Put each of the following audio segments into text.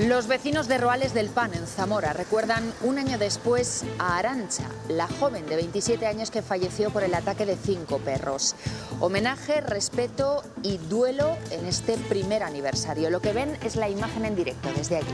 Los vecinos de Roales del Pan, en Zamora, recuerdan un año después a Arantxa, la joven de 27 años que falleció por el ataque de 5 perros. Homenaje, respeto y duelo en este primer aniversario. Lo que ven es la imagen en directo desde allí.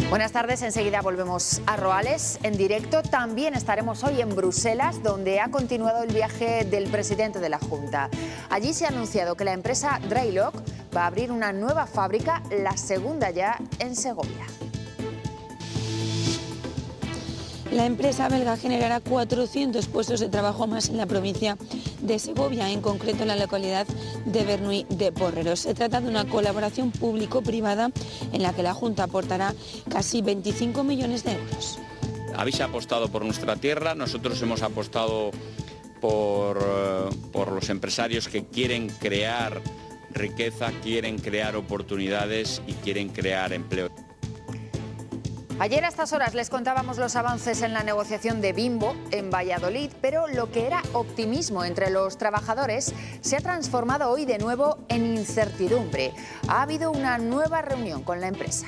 Buenas tardes, enseguida volvemos a Roales en directo. También estaremos hoy en Bruselas, donde ha continuado el viaje del presidente de la Junta. Allí se ha anunciado que la empresa Drylock va a abrir una nueva fábrica, la segunda ya en Segovia. La empresa belga generará 400 puestos de trabajo más en la provincia de Segovia, en concreto en la localidad de Bernuy de Porreros. Se trata de una colaboración público-privada en la que la Junta aportará casi 25 millones de euros. Habéis apostado por nuestra tierra, nosotros hemos apostado por los empresarios que quieren crear riqueza, quieren crear oportunidades y quieren crear empleo. Ayer a estas horas les contábamos los avances en la negociación de Bimbo en Valladolid, pero lo que era optimismo entre los trabajadores se ha transformado hoy de nuevo en incertidumbre. Ha habido una nueva reunión con la empresa.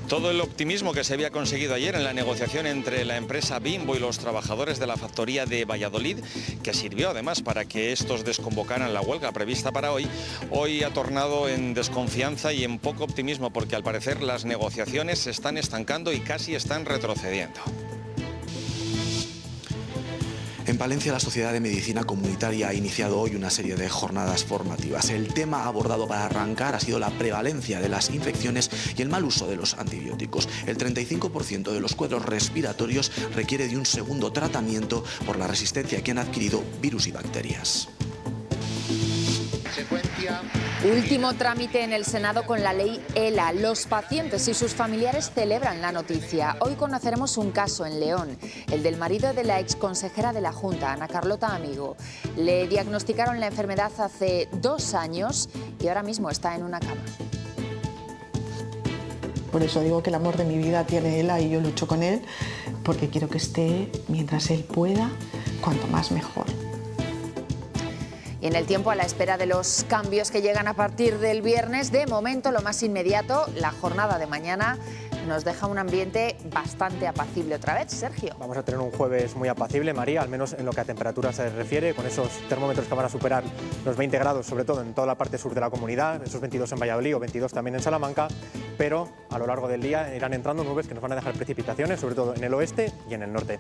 Todo el optimismo que se había conseguido ayer en la negociación entre la empresa Bimbo y los trabajadores de la factoría de Valladolid, que sirvió además para que estos desconvocaran la huelga prevista para hoy ha tornado en desconfianza y en poco optimismo, porque al parecer las negociaciones se están estancando y casi están retrocediendo. En Palencia, la Sociedad de Medicina Comunitaria ha iniciado hoy una serie de jornadas formativas. El tema abordado para arrancar ha sido la prevalencia de las infecciones y el mal uso de los antibióticos. El 35% de los cuadros respiratorios requiere de un segundo tratamiento por la resistencia que han adquirido virus y bacterias. Último trámite en el Senado con la ley ELA. Los pacientes y sus familiares celebran la noticia. Hoy conoceremos un caso en León, el del marido de la exconsejera de la Junta, Ana Carlota Amigo. Le diagnosticaron la enfermedad hace 2 años y ahora mismo está en una cama. Por eso digo que el amor de mi vida tiene ELA y yo lucho con él, porque quiero que esté mientras él pueda, cuanto más mejor. Y en el tiempo, a la espera de los cambios que llegan a partir del viernes, de momento lo más inmediato, la jornada de mañana nos deja un ambiente bastante apacible otra vez. Sergio. Vamos a tener un jueves muy apacible, María, al menos en lo que a temperatura se refiere, con esos termómetros que van a superar los 20 grados, sobre todo en toda la parte sur de la comunidad, esos 22 en Valladolid o 22 también en Salamanca, pero a lo largo del día irán entrando nubes que nos van a dejar precipitaciones, sobre todo en el oeste y en el norte.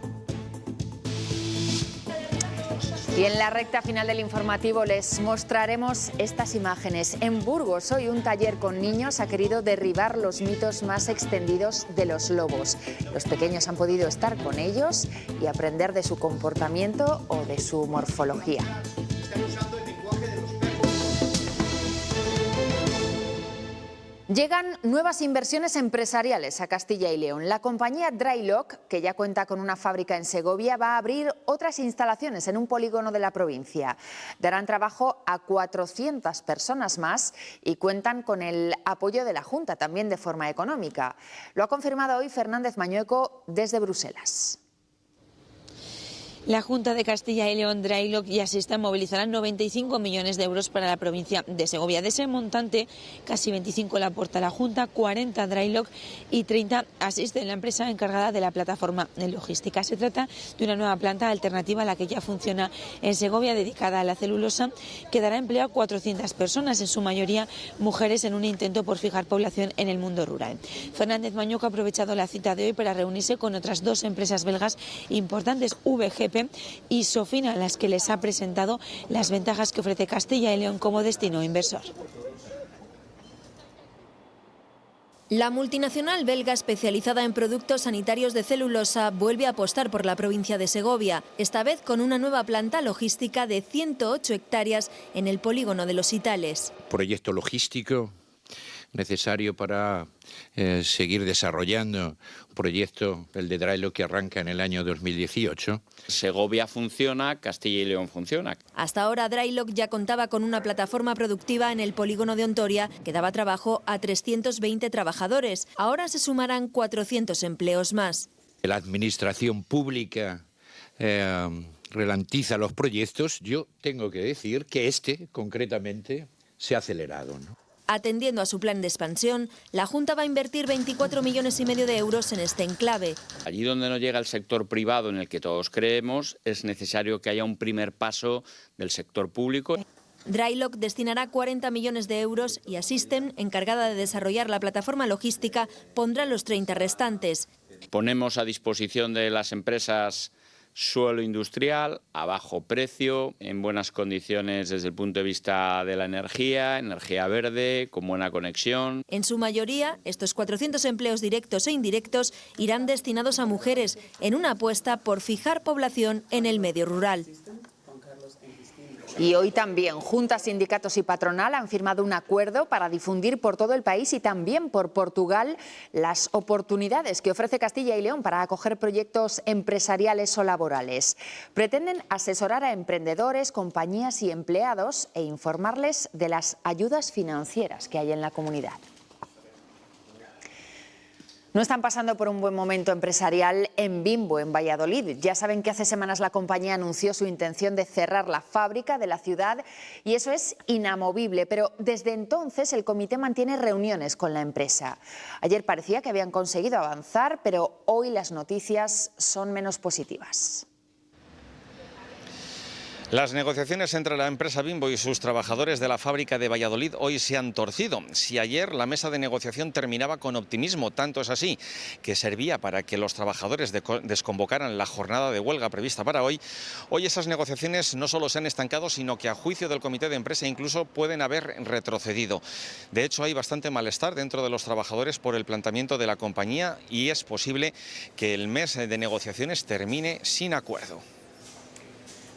Y en la recta final del informativo les mostraremos estas imágenes. En Burgos hoy un taller con niños ha querido derribar los mitos más extendidos de los lobos. Los pequeños han podido estar con ellos y aprender de su comportamiento o de su morfología. Llegan nuevas inversiones empresariales a Castilla y León. La compañía Drylock, que ya cuenta con una fábrica en Segovia, va a abrir otras instalaciones en un polígono de la provincia. Darán trabajo a 400 personas más y cuentan con el apoyo de la Junta, también de forma económica. Lo ha confirmado hoy Fernández Mañueco desde Bruselas. La Junta de Castilla y León, Drylock y Asista movilizarán 95 millones de euros para la provincia de Segovia. De ese montante, casi 25 la aporta la Junta, 40 Drylock y 30 asisten la empresa encargada de la plataforma en logística. Se trata de una nueva planta alternativa a la que ya funciona en Segovia, dedicada a la celulosa, que dará empleo a 400 personas, en su mayoría mujeres, en un intento por fijar población en el mundo rural. Fernández Mañueco ha aprovechado la cita de hoy para reunirse con otras 2 empresas belgas importantes, VGP y Sofina, a las que les ha presentado las ventajas que ofrece Castilla y León como destino inversor. La multinacional belga especializada en productos sanitarios de celulosa vuelve a apostar por la provincia de Segovia, esta vez con una nueva planta logística de 108 hectáreas en el polígono de Los Itales. Proyecto logístico necesario para seguir desarrollando un proyecto, el de Drylock, que arranca en el año 2018. Segovia funciona, Castilla y León funciona. Hasta ahora Drylock ya contaba con una plataforma productiva en el polígono de Ontoria que daba trabajo a 320 trabajadores. Ahora se sumarán 400 empleos más. La administración pública ralentiza los proyectos, yo tengo que decir que este, concretamente, se ha acelerado, ¿no? Atendiendo a su plan de expansión, la Junta va a invertir 24,5 millones de euros en este enclave. Allí donde no llega el sector privado en el que todos creemos, es necesario que haya un primer paso del sector público. Drylock destinará 40 millones de euros y Assystem, encargada de desarrollar la plataforma logística, pondrá los 30 restantes. Ponemos a disposición de las empresas suelo industrial a bajo precio, en buenas condiciones desde el punto de vista de la energía verde, con buena conexión. En su mayoría, estos 400 empleos directos e indirectos irán destinados a mujeres, en una apuesta por fijar población en el medio rural. Y hoy también juntas, sindicatos y patronal han firmado un acuerdo para difundir por todo el país y también por Portugal las oportunidades que ofrece Castilla y León para acoger proyectos empresariales o laborales. Pretenden asesorar a emprendedores, compañías y empleados e informarles de las ayudas financieras que hay en la comunidad. No están pasando por un buen momento empresarial en Bimbo, en Valladolid. Ya saben que hace semanas la compañía anunció su intención de cerrar la fábrica de la ciudad y eso es inamovible, pero desde entonces el comité mantiene reuniones con la empresa. Ayer parecía que habían conseguido avanzar, pero hoy las noticias son menos positivas. Las negociaciones entre la empresa Bimbo y sus trabajadores de la fábrica de Valladolid hoy se han torcido. Si ayer la mesa de negociación terminaba con optimismo, tanto es así que servía para que los trabajadores desconvocaran la jornada de huelga prevista para hoy, hoy esas negociaciones no solo se han estancado, sino que a juicio del comité de empresa incluso pueden haber retrocedido. De hecho, hay bastante malestar dentro de los trabajadores por el planteamiento de la compañía y es posible que el mes de negociaciones termine sin acuerdo.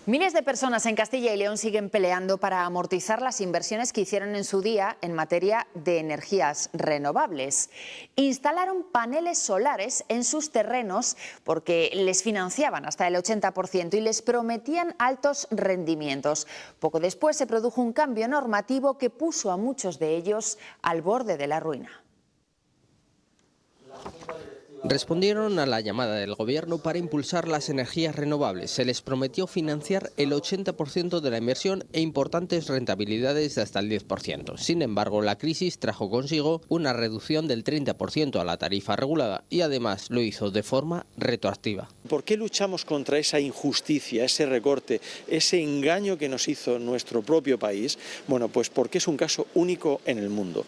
Miles de personas en Castilla y León siguen peleando para amortizar las inversiones que hicieron en su día en materia de energías renovables. Instalaron paneles solares en sus terrenos porque les financiaban hasta el 80% y les prometían altos rendimientos. Poco después se produjo un cambio normativo que puso a muchos de ellos al borde de la ruina. Respondieron a la llamada del Gobierno para impulsar las energías renovables. Se les prometió financiar el 80% de la inversión e importantes rentabilidades de hasta el 10%. Sin embargo, la crisis trajo consigo una reducción del 30% a la tarifa regulada y además lo hizo de forma retroactiva. ¿Por qué luchamos contra esa injusticia, ese recorte, ese engaño que nos hizo nuestro propio país? Bueno, pues porque es un caso único en el mundo.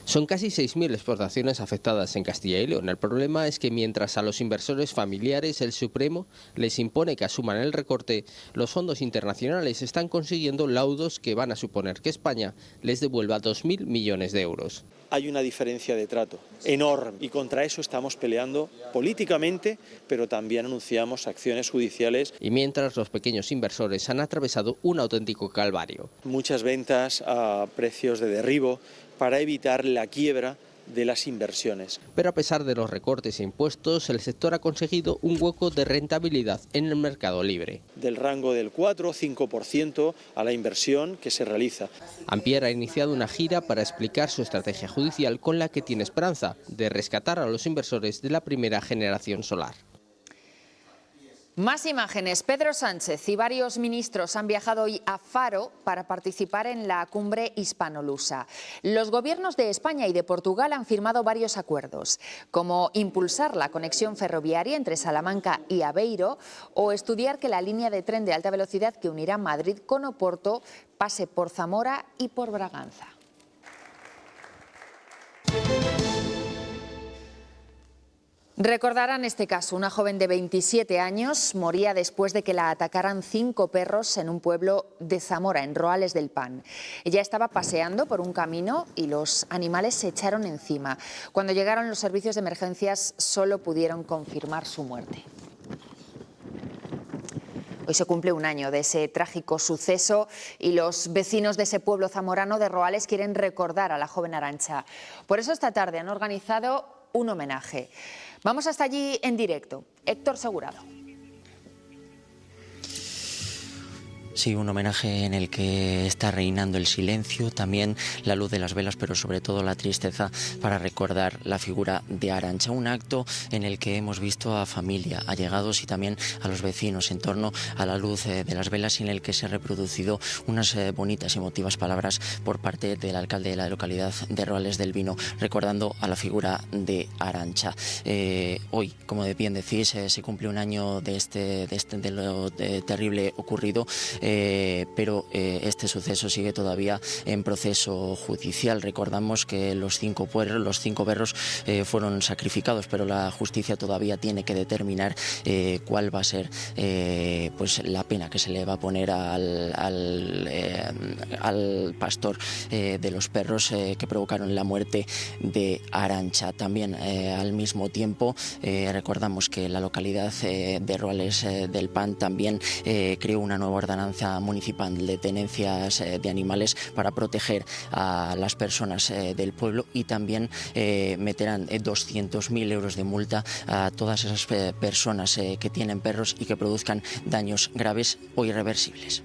Son casi 6.000 explotaciones afectadas en Castilla y León. El problema es que mientras a los inversores familiares el Supremo les impone que asuman el recorte, los fondos internacionales están consiguiendo laudos que van a suponer que España les devuelva 2.000 millones de euros. Hay una diferencia de trato enorme y contra eso estamos peleando políticamente, pero también anunciamos acciones judiciales. Y mientras los pequeños inversores han atravesado un auténtico calvario. Muchas ventas a precios de derribo para evitar la quiebra de las inversiones. Pero a pesar de los recortes e impuestos, el sector ha conseguido un hueco de rentabilidad en el mercado libre. Del rango del 4 o 5% a la inversión que se realiza. Ampier ha iniciado una gira para explicar su estrategia judicial con la que tiene esperanza de rescatar a los inversores de la primera generación solar. Más imágenes. Pedro Sánchez y varios ministros han viajado hoy a Faro para participar en la cumbre hispano-lusa. Los gobiernos de España y de Portugal han firmado varios acuerdos, como impulsar la conexión ferroviaria entre Salamanca y Aveiro o estudiar que la línea de tren de alta velocidad que unirá Madrid con Oporto pase por Zamora y por Braganza. Recordarán este caso. Una joven de 27 años moría después de que la atacaran 5 perros en un pueblo de Zamora, en Roales del Pan. Ella estaba paseando por un camino y los animales se echaron encima. Cuando llegaron los servicios de emergencias solo pudieron confirmar su muerte. Hoy se cumple un año de ese trágico suceso y los vecinos de ese pueblo zamorano de Roales quieren recordar a la joven Arantxa. Por eso esta tarde han organizado un homenaje. Vamos hasta allí en directo. Héctor Segurado. Sí, un homenaje en el que está reinando el silencio, también la luz de las velas, pero sobre todo la tristeza para recordar la figura de Arantxa. Un acto en el que hemos visto a familia, allegados y también a los vecinos en torno a la luz de las velas, y en el que se han reproducido unas bonitas y emotivas palabras por parte del alcalde de la localidad de Roales del Vino, recordando a la figura de Arantxa. Hoy, como bien decís, se cumple un año de lo terrible ocurrido. Pero este suceso sigue todavía en proceso judicial. Recordamos que los cinco perros fueron sacrificados, pero la justicia todavía tiene que determinar cuál va a ser pues la pena que se le va a poner al pastor de los perros que provocaron la muerte de Arantxa. También al mismo tiempo recordamos que la localidad de Roales del Pan también creó una nueva ordenanza municipal de tenencias de animales para proteger a las personas del pueblo, y también meterán 200.000 euros de multa a todas esas personas que tienen perros y que produzcan daños graves o irreversibles.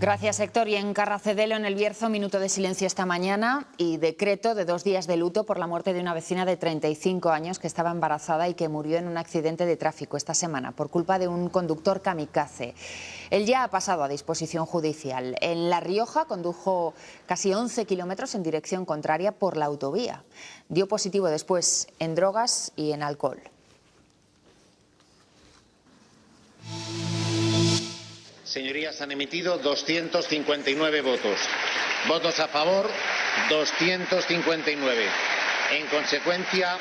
Gracias, Héctor. Y en Carracedelo, en El Bierzo, minuto de silencio esta mañana y decreto de 2 días de luto por la muerte de una vecina de 35 años que estaba embarazada y que murió en un accidente de tráfico esta semana por culpa de un conductor kamikaze. Él ya ha pasado a disposición judicial. En La Rioja condujo casi 11 kilómetros en dirección contraria por la autovía. Dio positivo después en drogas y en alcohol. Señorías, han emitido 259 votos. Votos a favor, 259. En consecuencia,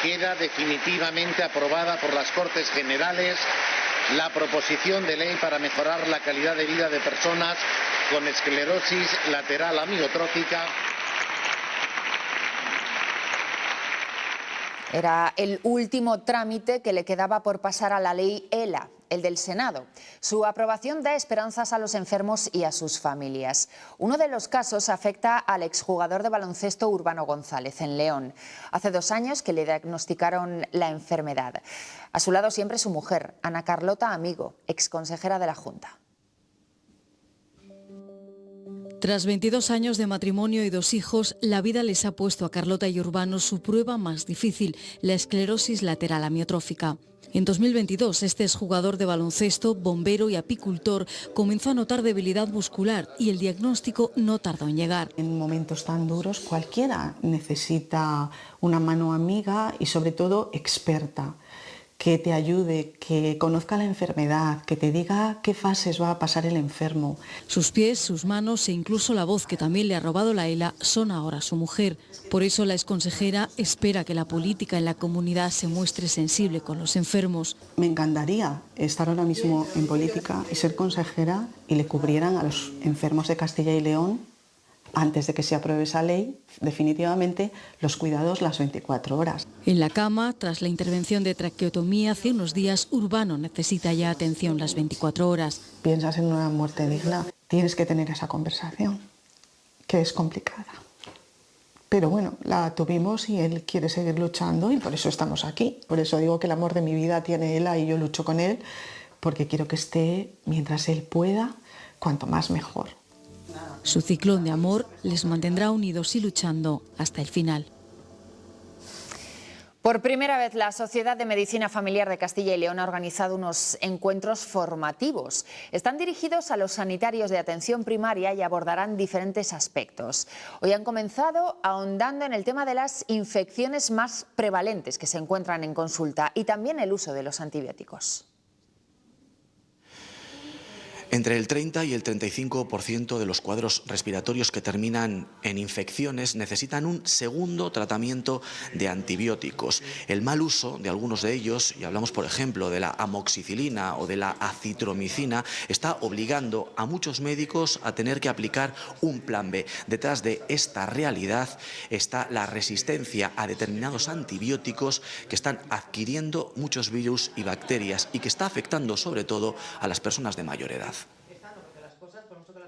queda definitivamente aprobada por las Cortes Generales la proposición de ley para mejorar la calidad de vida de personas con esclerosis lateral amiotrófica. Era el último trámite que le quedaba por pasar a la ley ELA, el del Senado. Su aprobación da esperanzas a los enfermos y a sus familias. Uno de los casos afecta al exjugador de baloncesto Urbano González, en León. Hace 2 años que le diagnosticaron la enfermedad. A su lado siempre su mujer, Ana Carlota Amigo, exconsejera de la Junta. Tras 22 años de matrimonio y 2 hijos, la vida les ha puesto a Carlota y Urbano su prueba más difícil, la esclerosis lateral amiotrófica. En 2022, este exjugador de baloncesto, bombero y apicultor comenzó a notar debilidad muscular y el diagnóstico no tardó en llegar. En momentos tan duros cualquiera necesita una mano amiga y sobre todo experta, que te ayude, que conozca la enfermedad, que te diga qué fases va a pasar el enfermo. Sus pies, sus manos e incluso la voz que también le ha robado la ELA son ahora su mujer. Por eso la exconsejera espera que la política en la comunidad se muestre sensible con los enfermos. Me encantaría estar ahora mismo en política y ser consejera y le cubrieran a los enfermos de Castilla y León, antes de que se apruebe esa ley, definitivamente los cuidados las 24 horas. En la cama, tras la intervención de traqueotomía hace unos días, Urbano necesita ya atención las 24 horas. Piensas en una muerte digna, tienes que tener esa conversación, que es complicada. Pero bueno, la tuvimos y él quiere seguir luchando y por eso estamos aquí. Por eso digo que el amor de mi vida tiene él y yo lucho con él, porque quiero que esté mientras él pueda, cuanto más mejor. Su ciclón de amor les mantendrá unidos y luchando hasta el final. Por primera vez, la Sociedad de Medicina Familiar de Castilla y León ha organizado unos encuentros formativos. Están dirigidos a los sanitarios de atención primaria y abordarán diferentes aspectos. Hoy han comenzado ahondando en el tema de las infecciones más prevalentes que se encuentran en consulta y también el uso de los antibióticos. Entre el 30 y el 35% de los cuadros respiratorios que terminan en infecciones necesitan un segundo tratamiento de antibióticos. El mal uso de algunos de ellos, y hablamos por ejemplo de la amoxicilina o de la acitromicina, está obligando a muchos médicos a tener que aplicar un plan B. Detrás de esta realidad está la resistencia a determinados antibióticos que están adquiriendo muchos virus y bacterias y que está afectando sobre todo a las personas de mayor edad.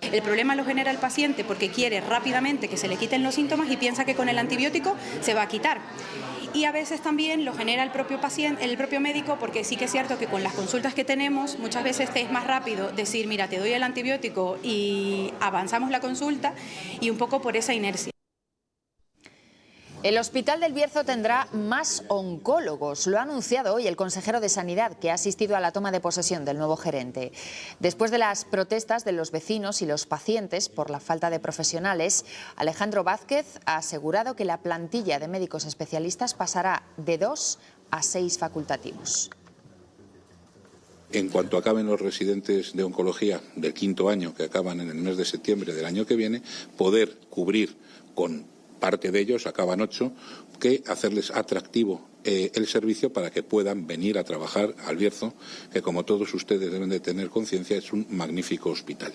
El problema lo genera el paciente porque quiere rápidamente que se le quiten los síntomas y piensa que con el antibiótico se va a quitar. Y a veces también lo genera el propio paciente, el propio médico, porque sí que es cierto que con las consultas que tenemos muchas veces te es más rápido decir, mira, te doy el antibiótico y avanzamos la consulta, y un poco por esa inercia. El Hospital del Bierzo tendrá más oncólogos. Lo ha anunciado hoy el consejero de Sanidad, que ha asistido a la toma de posesión del nuevo gerente. Después de las protestas de los vecinos y los pacientes por la falta de profesionales, Alejandro Vázquez ha asegurado que la plantilla de médicos especialistas pasará de 2 a 6 facultativos. En cuanto acaben los residentes de oncología del 5º año, que acaban en el mes de septiembre del año que viene, poder cubrir con parte de ellos, acaban 8, que hacerles atractivo el servicio para que puedan venir a trabajar al Bierzo, que como todos ustedes deben de tener conciencia es un magnífico hospital.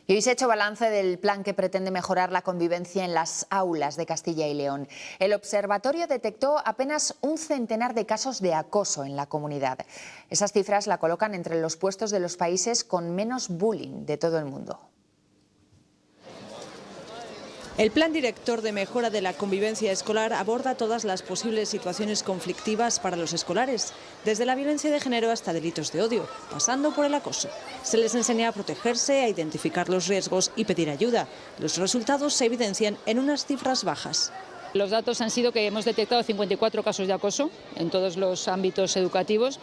Y hoy se ha hecho balance del plan que pretende mejorar la convivencia en las aulas de Castilla y León. El observatorio detectó apenas un centenar de casos de acoso en la comunidad. Esas cifras la colocan entre los puestos de los países con menos bullying de todo el mundo. El Plan Director de Mejora de la Convivencia Escolar aborda todas las posibles situaciones conflictivas para los escolares, desde la violencia de género hasta delitos de odio, pasando por el acoso. Se les enseña a protegerse, a identificar los riesgos y pedir ayuda. Los resultados se evidencian en unas cifras bajas. Los datos han sido que hemos detectado 54 casos de acoso en todos los ámbitos educativos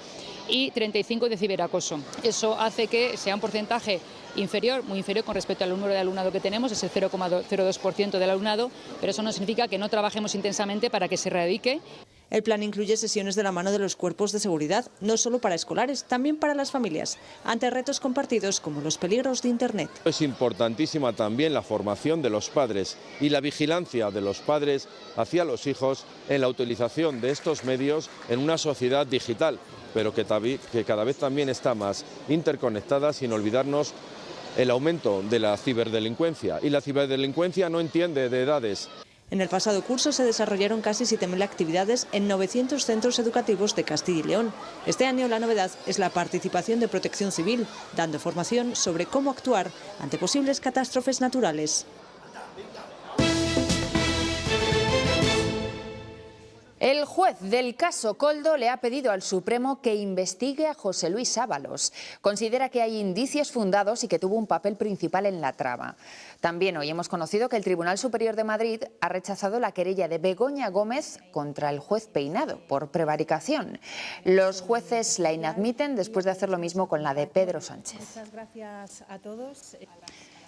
y 35 de ciberacoso. Eso hace que sea un porcentaje inferior, muy inferior con respecto al número de alumnado que tenemos, es el 0,02% del alumnado, pero eso no significa que no trabajemos intensamente para que se erradique. El plan incluye sesiones de la mano de los cuerpos de seguridad, no solo para escolares, también para las familias, ante retos compartidos como los peligros de Internet. Es importantísima también la formación de los padres y la vigilancia de los padres hacia los hijos en la utilización de estos medios en una sociedad digital, pero que cada vez también está más interconectada, sin olvidarnos el aumento de la ciberdelincuencia. Y la ciberdelincuencia no entiende de edades. En el pasado curso se desarrollaron casi 7.000 actividades en 900 centros educativos de Castilla y León. Este año la novedad es la participación de Protección Civil, dando formación sobre cómo actuar ante posibles catástrofes naturales. El juez del caso Koldo le ha pedido al Supremo que investigue a José Luis Ábalos. Considera que hay indicios fundados y que tuvo un papel principal en la trama. También hoy hemos conocido que el Tribunal Superior de Madrid ha rechazado la querella de Begoña Gómez contra el juez Peinado por prevaricación. Los jueces la inadmiten después de hacer lo mismo con la de Pedro Sánchez. Muchas gracias a todos.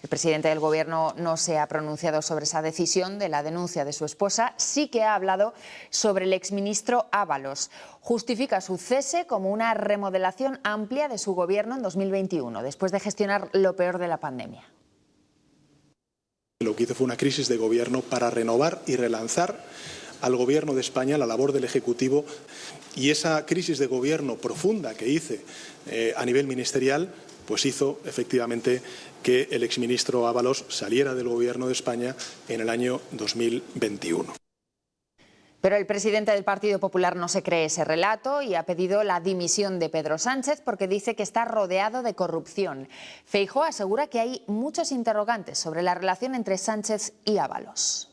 El presidente del Gobierno no se ha pronunciado sobre esa decisión de la denuncia de su esposa, sí que ha hablado sobre el exministro Ábalos. Justifica su cese como una remodelación amplia de su gobierno en 2021, después de gestionar lo peor de la pandemia. Lo que hizo fue una crisis de gobierno para renovar y relanzar al Gobierno de España, la labor del Ejecutivo, y esa crisis de gobierno profunda que hice a nivel ministerial pues hizo efectivamente que el exministro Ábalos saliera del Gobierno de España en el año 2021. Pero el presidente del Partido Popular no se cree ese relato y ha pedido la dimisión de Pedro Sánchez porque dice que está rodeado de corrupción. Feijóo asegura que hay muchos interrogantes sobre la relación entre Sánchez y Ábalos.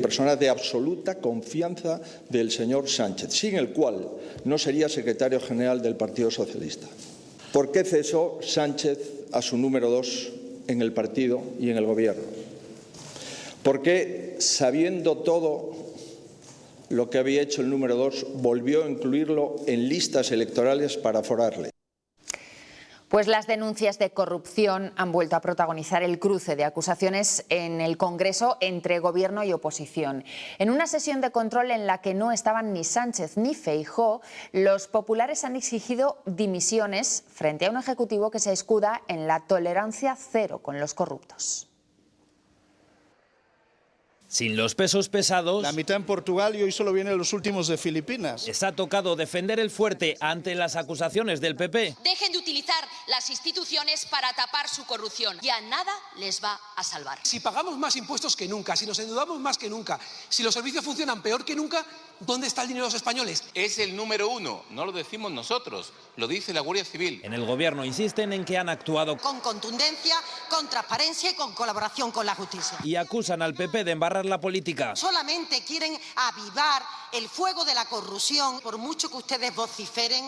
Persona de absoluta confianza del señor Sánchez, sin el cual no sería secretario general del Partido Socialista. ¿Por qué cesó Sánchez a su número 2 en el partido y en el gobierno? ¿Por qué, sabiendo todo lo que había hecho el número 2, volvió a incluirlo en listas electorales para aforarle? Pues las denuncias de corrupción han vuelto a protagonizar el cruce de acusaciones en el Congreso entre Gobierno y oposición. En una sesión de control en la que no estaban ni Sánchez ni Feijóo, los populares han exigido dimisiones frente a un Ejecutivo que se escuda en la tolerancia cero con los corruptos. Sin los pesos pesados, la mitad en Portugal y hoy solo vienen los últimos de Filipinas. Les ha tocado defender el fuerte ante las acusaciones del PP. Dejen de utilizar las instituciones para tapar su corrupción. Ya nada les va a salvar. Si pagamos más impuestos que nunca, si nos endeudamos más que nunca, si los servicios funcionan peor que nunca, ¿dónde está el dinero de los españoles? Es el número 1, no lo decimos nosotros, lo dice la Guardia Civil. En el Gobierno insisten en que han actuado con contundencia, con transparencia y con colaboración con la justicia. Y acusan al PP de embarrar controlar la política. Solamente quieren avivar el fuego de la corrupción. Por mucho que ustedes vociferen,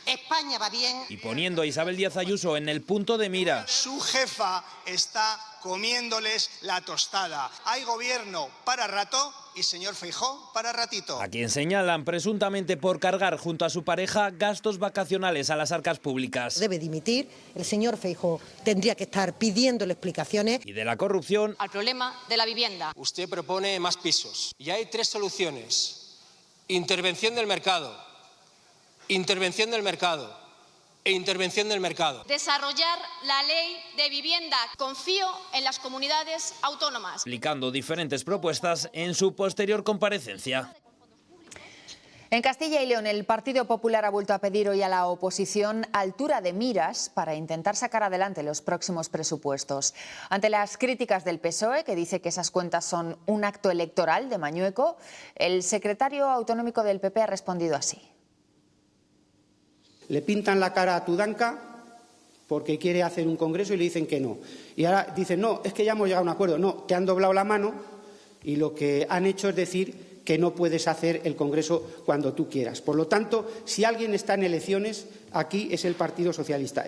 España va bien. Y poniendo a Isabel Díaz Ayuso en el punto de mira. Su jefa está comiéndoles la tostada. Hay gobierno para rato y señor Feijóo para ratito. A quien señalan presuntamente por cargar junto a su pareja gastos vacacionales a las arcas públicas. Debe dimitir, el señor Feijóo tendría que estar pidiéndole explicaciones. Y de la corrupción Al problema de la vivienda. Usted propone más pisos y hay tres soluciones: intervención del mercado, intervención del mercado e intervención del mercado. Desarrollar la ley de vivienda. Confío en las comunidades autónomas. Explicando diferentes propuestas en su posterior comparecencia. En Castilla y León, el Partido Popular ha vuelto a pedir hoy a la oposición altura de miras para intentar sacar adelante los próximos presupuestos. Ante las críticas del PSOE, que dice que esas cuentas son un acto electoral de mañueco, el secretario autonómico del PP ha respondido así. Le pintan la cara a Tudanca porque quiere hacer un congreso y le dicen que no. Y ahora dicen, no, es que ya hemos llegado a un acuerdo. No, te han doblado la mano y lo que han hecho es decir que no puedes hacer el congreso cuando tú quieras. Por lo tanto, si alguien está en elecciones, aquí es el Partido Socialista.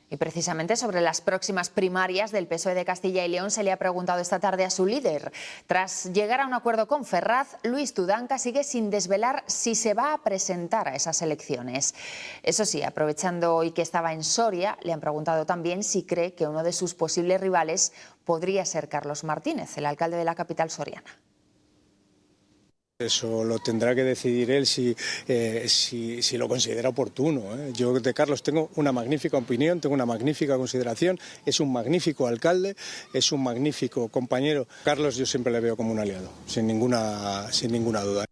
Y precisamente sobre las próximas primarias del PSOE de Castilla y León se le ha preguntado esta tarde a su líder. Tras llegar a un acuerdo con Ferraz, Luis Tudanca sigue sin desvelar si se va a presentar a esas elecciones. Eso sí, aprovechando hoy que estaba en Soria, le han preguntado también si cree que uno de sus posibles rivales podría ser Carlos Martínez, el alcalde de la capital soriana. Eso lo tendrá que decidir él si lo considera oportuno. Yo de Carlos tengo una magnífica opinión, tengo una magnífica consideración, es un magnífico alcalde, es un magnífico compañero. Carlos yo siempre le veo como un aliado, sin ninguna duda.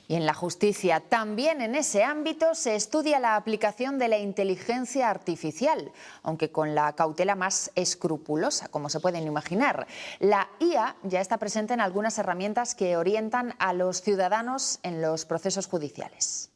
Y en la justicia, también en ese ámbito, se estudia la aplicación de la inteligencia artificial, aunque con la cautela más escrupulosa, como se pueden imaginar. La IA ya está presente en algunas herramientas que orientan a los ciudadanos en los procesos judiciales.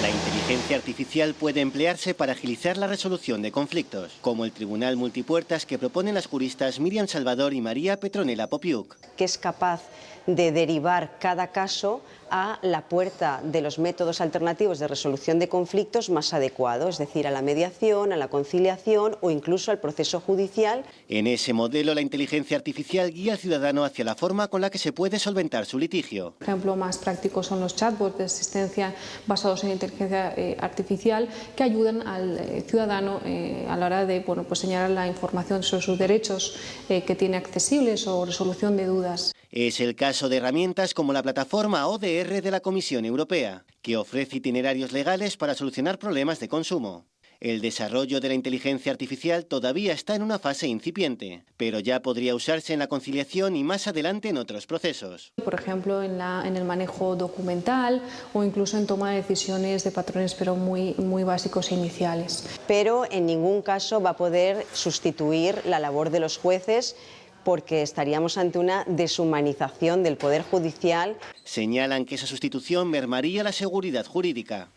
La inteligencia artificial puede emplearse para agilizar la resolución de conflictos, como el tribunal multipuertas que proponen las juristas Miriam Salvador y María Petronela Popiuk. Que es capaz de derivar cada caso a la puerta de los métodos alternativos de resolución de conflictos más adecuados, es decir, a la mediación, a la conciliación o incluso al proceso judicial. En ese modelo, la inteligencia artificial guía al ciudadano hacia la forma con la que se puede solventar su litigio. Por ejemplo, más prácticos son los chatbots de asistencia basados en inteligencia artificial que ayudan al ciudadano a la hora de señalar la información sobre sus derechos que tiene accesibles o resolución de dudas. Es el caso de herramientas como la plataforma ODR de la Comisión Europea, que ofrece itinerarios legales para solucionar problemas de consumo. El desarrollo de la inteligencia artificial todavía está en una fase incipiente, pero ya podría usarse en la conciliación y más adelante en otros procesos. Por ejemplo, en el manejo documental o incluso en toma de decisiones de patrones, pero muy básicos e iniciales. Pero en ningún caso va a poder sustituir la labor de los jueces, porque estaríamos ante una deshumanización del Poder Judicial. Señalan que esa sustitución mermaría la seguridad jurídica.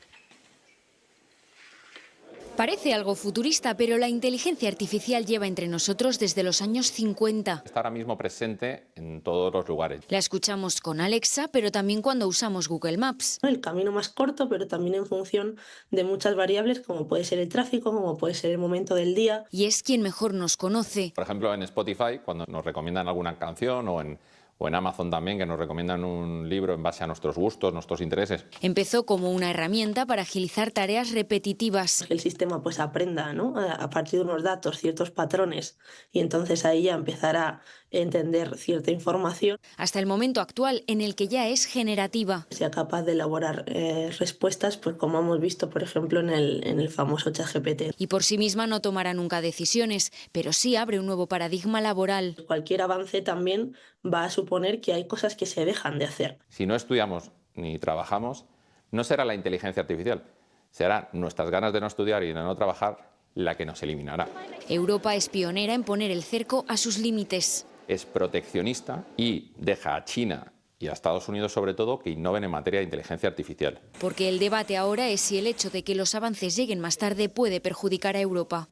Parece algo futurista, pero la inteligencia artificial lleva entre nosotros desde los años 50. Está ahora mismo presente en todos los lugares. La escuchamos con Alexa, pero también cuando usamos Google Maps. El camino más corto, pero también en función de muchas variables, como puede ser el tráfico, como puede ser el momento del día. Y es quien mejor nos conoce. Por ejemplo, en Spotify, cuando nos recomiendan alguna canción o en Amazon también, que nos recomiendan un libro en base a nuestros gustos, nuestros intereses. Empezó como una herramienta para agilizar tareas repetitivas. El sistema aprenda, ¿no?, a partir de unos datos, ciertos patrones, y entonces ahí ya empezará a entender cierta información. Hasta el momento actual, en el que ya es generativa. Sea capaz de elaborar respuestas, pues como hemos visto, por ejemplo, en el famoso ChatGPT. Y por sí misma no tomará nunca decisiones, pero sí abre un nuevo paradigma laboral. Cualquier avance también va a suponer que hay cosas que se dejan de hacer. Si no estudiamos ni trabajamos, no será la inteligencia artificial, serán nuestras ganas de no estudiar y de no trabajar la que nos eliminará. Europa es pionera en poner el cerco a sus límites. Es proteccionista y deja a China y a Estados Unidos, sobre todo, que innoven en materia de inteligencia artificial. Porque el debate ahora es si el hecho de que los avances lleguen más tarde puede perjudicar a Europa.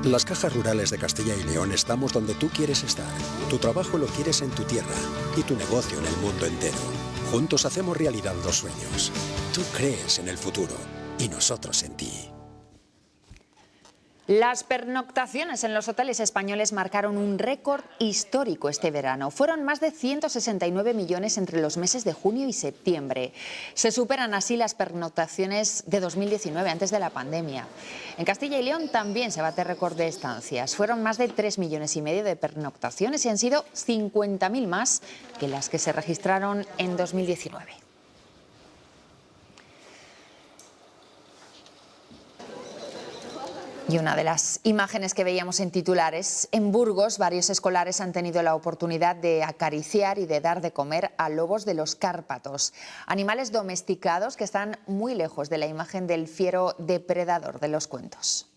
Las Cajas Rurales de Castilla y León estamos donde tú quieres estar. Tu trabajo lo quieres en tu tierra y tu negocio en el mundo entero. Juntos hacemos realidad los sueños. Tú crees en el futuro y nosotros en ti. Las pernoctaciones en los hoteles españoles marcaron un récord histórico este verano. Fueron más de 169 millones entre los meses de junio y septiembre. Se superan así las pernoctaciones de 2019, antes de la pandemia. En Castilla y León también se bate récord de estancias. Fueron más de 3,5 millones de pernoctaciones y han sido 50.000 más que las que se registraron en 2019. Y una de las imágenes que veíamos en titulares, en Burgos varios escolares han tenido la oportunidad de acariciar y de dar de comer a lobos de los Cárpatos, animales domesticados que están muy lejos de la imagen del fiero depredador de los cuentos.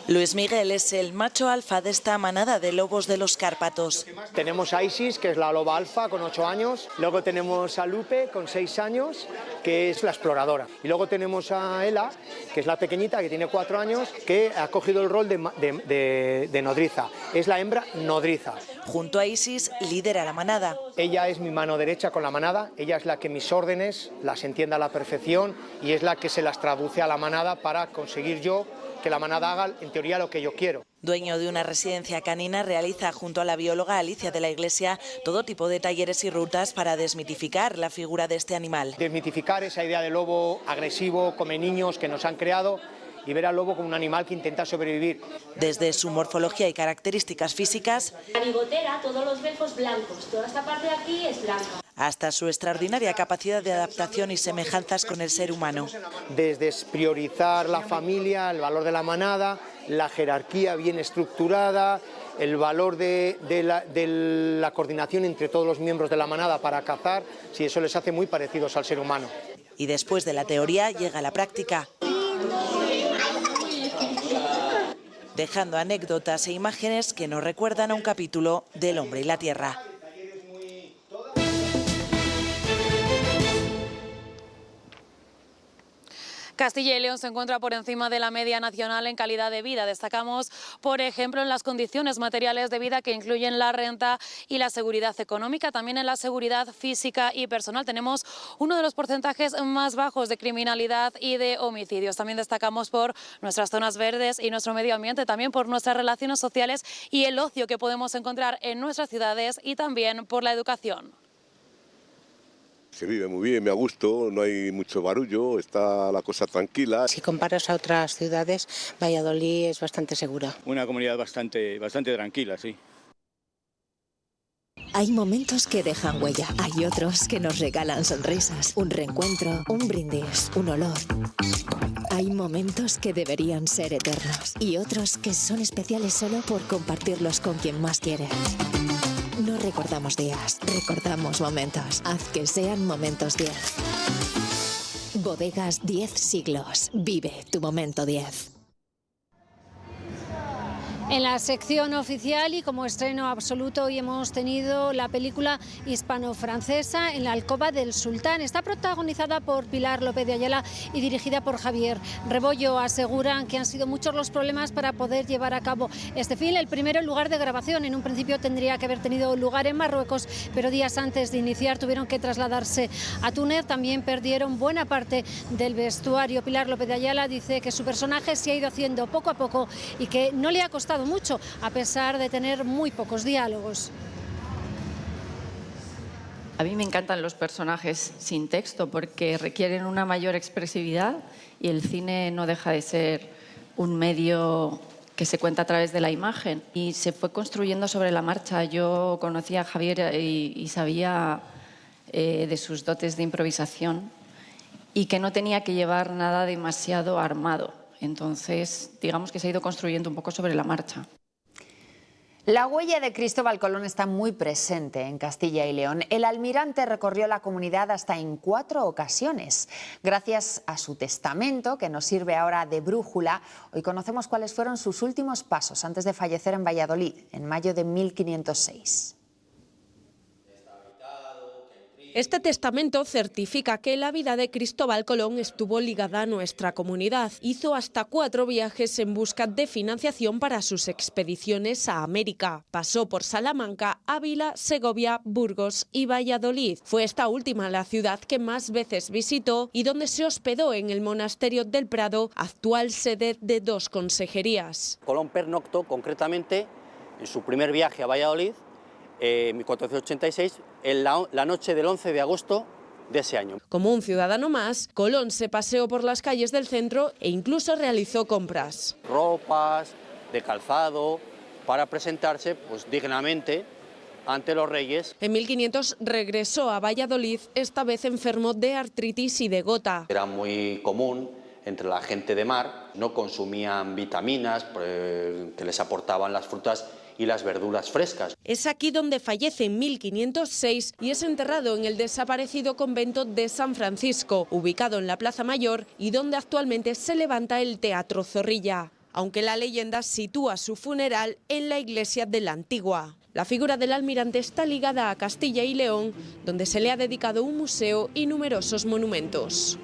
Luis Miguel es el macho alfa de esta manada de lobos de los Cárpatos. Tenemos a Isis, que es la loba alfa con 8 años. Luego tenemos a Lupe, con 6 años, que es la exploradora. Y luego tenemos a Ela, que es la pequeñita, que tiene 4 años, que ha cogido el rol de nodriza. Es la hembra nodriza. Junto a Isis lidera la manada. Ella es mi mano derecha con la manada. Ella es la que mis órdenes las entiende a la perfección y es la que se las traduce a la manada para conseguir yo que la manada haga, en teoría, lo que yo quiero. Dueño de una residencia canina, realiza junto a la bióloga Alicia de la Iglesia todo tipo de talleres y rutas para desmitificar la figura de este animal. Desmitificar esa idea de lobo agresivo, come niños, que nos han creado, y ver al lobo como un animal que intenta sobrevivir. Desde su morfología y características físicas, la bigotera, todos los becos blancos, toda esta parte de aquí es blanca. Hasta su extraordinaria capacidad de adaptación y semejanzas con el ser humano. Desde priorizar la familia, el valor de la manada, la jerarquía bien estructurada, el valor de la coordinación entre todos los miembros de la manada para cazar, si eso les hace muy parecidos al ser humano. Y después de la teoría llega la práctica, dejando anécdotas e imágenes que nos recuerdan a un capítulo del Hombre y la Tierra. Castilla y León se encuentra por encima de la media nacional en calidad de vida. Destacamos, por ejemplo, en las condiciones materiales de vida que incluyen la renta y la seguridad económica, también en la seguridad física y personal. Tenemos uno de los porcentajes más bajos de criminalidad y de homicidios. También destacamos por nuestras zonas verdes y nuestro medio ambiente, también por nuestras relaciones sociales y el ocio que podemos encontrar en nuestras ciudades y también por la educación. Se vive muy bien, me a gusto, no hay mucho barullo, está la cosa tranquila. Si comparas a otras ciudades, Valladolid es bastante segura. Una comunidad bastante tranquila, sí. Hay momentos que dejan huella, hay otros que nos regalan sonrisas, un reencuentro, un brindis, un olor. Hay momentos que deberían ser eternos y otros que son especiales solo por compartirlos con quien más quieres. No recordamos días, recordamos momentos. Haz que sean momentos 10. Bodegas 10 siglos. Vive tu momento 10. En la sección oficial y como estreno absoluto hoy hemos tenido la película hispano-francesa En la alcoba del sultán. Está protagonizada por Pilar López de Ayala y dirigida por Javier Rebollo. Aseguran que han sido muchos los problemas para poder llevar a cabo este film. El primero, en lugar de grabación. En un principio tendría que haber tenido lugar en Marruecos, pero días antes de iniciar tuvieron que trasladarse a Túnez. También perdieron buena parte del vestuario. Pilar López de Ayala dice que su personaje se ha ido haciendo poco a poco y que no le ha costado mucho, a pesar de tener muy pocos diálogos. A mí me encantan los personajes sin texto porque requieren una mayor expresividad y el cine no deja de ser un medio que se cuenta a través de la imagen y se fue construyendo sobre la marcha. Yo conocía a Javier y sabía de sus dotes de improvisación y que no tenía que llevar nada demasiado armado. Entonces, digamos que se ha ido construyendo un poco sobre la marcha. La huella de Cristóbal Colón está muy presente en Castilla y León. El almirante recorrió la comunidad hasta en 4 ocasiones. Gracias a su testamento, que nos sirve ahora de brújula, hoy conocemos cuáles fueron sus últimos pasos antes de fallecer en Valladolid, en mayo de 1506. Este testamento certifica que la vida de Cristóbal Colón estuvo ligada a nuestra comunidad. Hizo hasta 4 viajes en busca de financiación para sus expediciones a América. Pasó por Salamanca, Ávila, Segovia, Burgos y Valladolid. Fue esta última la ciudad que más veces visitó y donde se hospedó en el monasterio del Prado, actual sede de 2 consejerías. Colón pernoctó concretamente en su primer viaje a Valladolid en 1486, en la noche del 11 de agosto de ese año. Como un ciudadano más, Colón se paseó por las calles del centro e incluso realizó compras. Ropas, de calzado, para presentarse pues dignamente ante los reyes. En 1500 regresó a Valladolid, esta vez enfermo de artritis y de gota. Era muy común entre la gente de mar, no consumían vitaminas que les aportaban las frutas y las verduras frescas. Es aquí donde fallece en 1506 y es enterrado en el desaparecido convento de San Francisco, ubicado en la Plaza Mayor y donde actualmente se levanta el Teatro Zorrilla, aunque la leyenda sitúa su funeral en la iglesia de la Antigua. La figura del almirante está ligada a Castilla y León, donde se le ha dedicado un museo y numerosos monumentos.